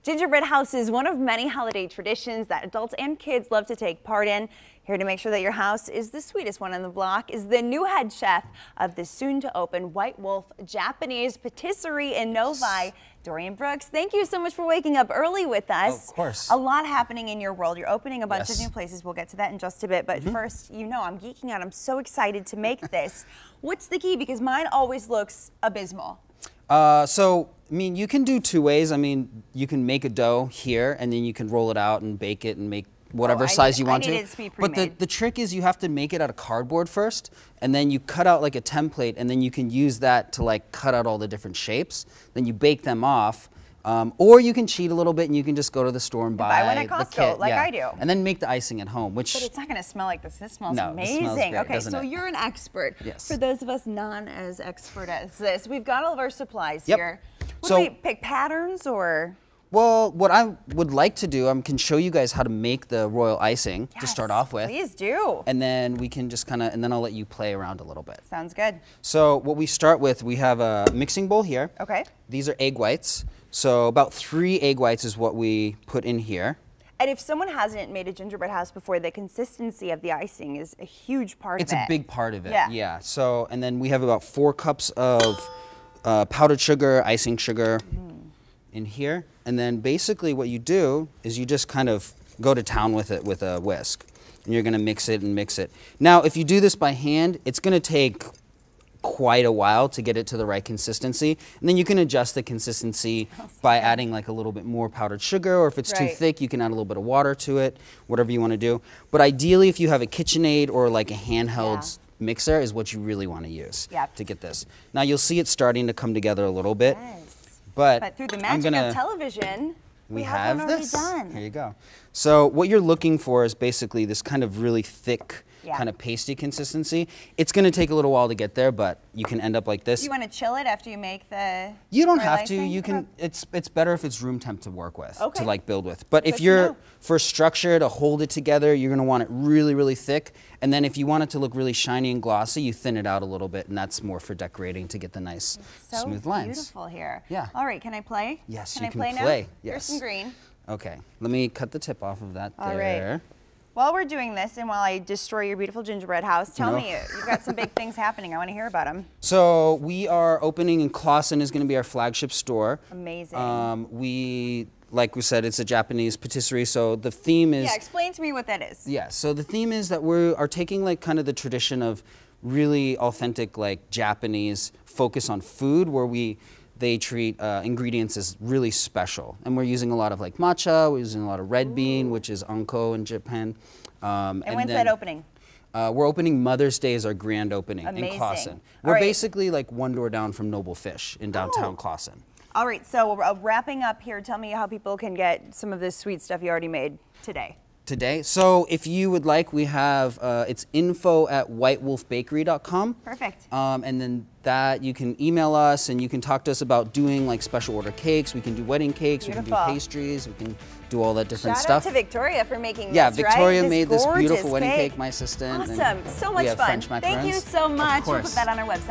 Gingerbread House is one of many holiday traditions that adults and kids love to take part in. Here to make sure that your house is the sweetest one on the block is the new head chef of the soon-to-open White Wolf Japanese Patisserie in Novi, Dorian Brooks. Thank you so much for waking up early with us. Of course. A lot happening in your world. You're opening a bunch of new places. We'll get to that in just a bit. But first, you know, I'm geeking out. I'm so excited to make this. What's the key? Because mine always looks abysmal. I mean, you can do two ways. I mean, you can make a dough here, and then you can roll it out and bake it and make whatever size you want to. But the trick is you have to make it out of cardboard first, and then you cut out like a template, and then you can use that to like cut out all the different shapes. Then you bake them off. Or you can cheat a little bit and you can just go to the store and buy one at Costco, the kit, like I do. And then make the icing at home, which... But it's not going to smell like this. This smells amazing. It smells great, okay, so you're an expert. Yes. For those of us not as expert as this, we've got all of our supplies here. So, do we pick patterns or...? Well, what I would like to do, I can show you guys how to make the royal icing to start off with. Please do. And then we can just kind of, and then I'll let you play around a little bit. Sounds good. So what we start with, we have a mixing bowl here. Okay. These are egg whites. So about 3 egg whites is what we put in here. And if someone hasn't made a gingerbread house before, the consistency of the icing is a huge part of it. It's a big part of it, yeah. So, and then we have about 4 cups of powdered sugar, icing sugar in here. And then basically what you do is you just kind of go to town with it with a whisk. And you're gonna mix it and mix it. Now, if you do this by hand, it's gonna take quite a while to get it to the right consistency. And then you can adjust the consistency by adding like a little bit more powdered sugar, or if it's too thick, you can add a little bit of water to it, whatever you wanna do. But ideally, if you have a KitchenAid or like a handheld mixer is what you really wanna use to get this. Now you'll see it starting to come together a little bit. But through the magic of television, we have one already done. Here you go. So what you're looking for is basically this kind of really thick, kind of pasty consistency. It's going to take a little while to get there, but you can end up like this. Do you want to chill it after you make the... You don't have to. You can. It's better if it's room temp to work with, to like build with. But if you're for structure to hold it together, you're going to want it really, really thick. And then if you want it to look really shiny and glossy, you thin it out a little bit, and that's more for decorating to get the nice, smooth lines. Beautiful here. Yeah. All right, can I play? Yes, can you I can play play. now? Yes. Here's some green. Okay, let me cut the tip off of that All there. right. While we're doing this and while I destroy your beautiful gingerbread house, tell me, you've got some big things happening. I want to hear about them. So we are opening in Clawson is going to be our flagship store. Amazing. Like we said, it's a Japanese patisserie, so the theme is... Yeah, explain to me what that is. Yeah, so the theme is that we are taking like kind of the tradition of really authentic like Japanese focus on food, where they treat ingredients as really special. And we're using a lot of like matcha, we're using a lot of red bean, which is anko in Japan. And when's that opening? We're opening Mother's Day as our grand opening in Clawson. We're basically like one door down from Noble Fish in downtown Clawson. All right, so wrapping up here, tell me how people can get some of this sweet stuff you already made today. So if you would like, we have, it's info@whitewolfbakery.com. Perfect. And then that you can email us and you can talk to us about doing like special order cakes. We can do wedding cakes, we can do pastries, we can do all that different stuff. Shout out to Victoria for making this, Victoria made this beautiful wedding cake, my assistant. Awesome, so much fun. Thank you so much. We'll put that on our website.